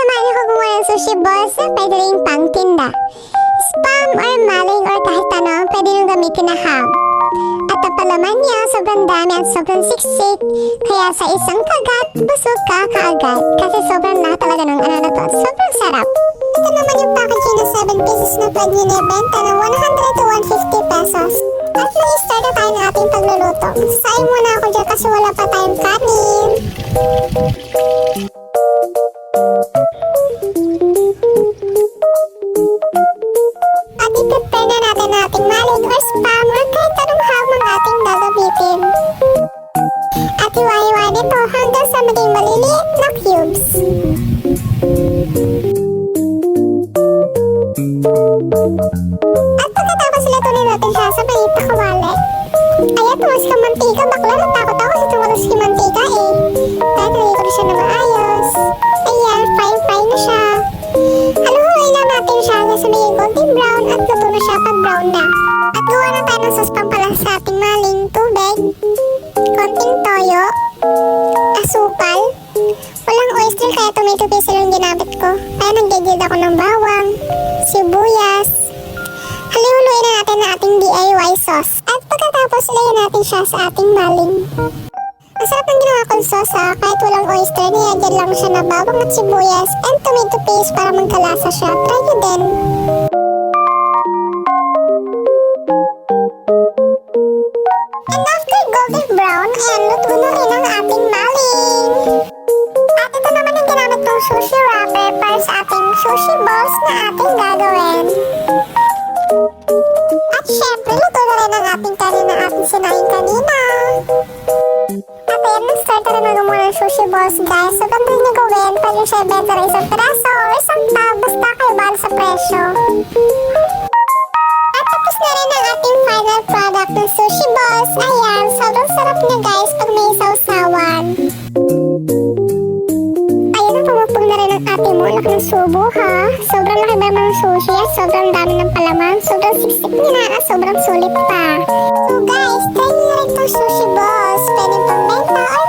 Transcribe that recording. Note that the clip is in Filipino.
samahan niyo ko gumawa ng sushi balls na pwede rin pang tinda. Spam or maling or kahit ano, pwede nyo gamitin na ham. At ang palaman niya, sobrang dami at sobrang siksik. Kaya sa isang kagat, busog ka kaagad. Kasi sobrang lahat talaga ng ano na to. Sobrang sarap. Ito naman yung packaging na 7 pieces na pwede nyo na-ibenta ng 100 to 150 pesos. At mag-start na tayo ng ating pagluluto. Sasayin muna ako dyan kasi wala pa tayong kanin. At i-prepare na natin ang ating maling or spam or kahit anong ham ang ating gagamitin. At iwa-iwa nito hanggang sa maging maliliit na cubes. At pagkatapos lutunin natin siya sa maliit na kawali. Ayan, tumas ka mantika. Bakla, natakot ako sa tumalas ka mantika eh. Dahil nalagay ko na siya na maayos. Ayan, fine na siya. Haluhaluin lang natin siya hanggang sa maging golden brown at luto na siya pag brown na. At gawa na tayo ng sauce pampalas sa ating maling tubig, konting toyo, asukal, walang oyster kaya tomato paste lang ginamit ko. Kaya nag-gigilid ako ng bawang, sibuyas. Haluhaluin na natin ang ating DIY sauce. At pagkatapos ilayan natin siya sa ating maling. Ang sarap ng ginawa kong sauce kahit walang oyster, nilagyan lang siya na bawang at sibuyas and tomato paste para magkalasa siya. Try nyo din. And after golden brown, ayan, luto na rin ang ating maling. At ito naman yung ginamit kong sushi wrapper para sa ating sushi balls na ating gagawin. At syempre, luto na rin ang ating kanin na ating sinain kanina. At ayan, nag-start na rin gumawa ng sushi balls guys. So, ganda rin niyo gawin. Pwede siya ibenta ng isang piraso o isang tub. Basta kayo bahal sa presyo. At tapos na rin ang ating final product ng sushi balls. Ayan, sobrang sarap niya guys pag may sausawan. Ayan, pumupog na rin ang ating mulak ng subo ha. Sobrang laki ba mga sushi at sobrang dami ng palaman. Sobrang siksik niya na at sobrang sulit pa. So guys, try niyo na rin itong sushi balls. Pwede pang benta or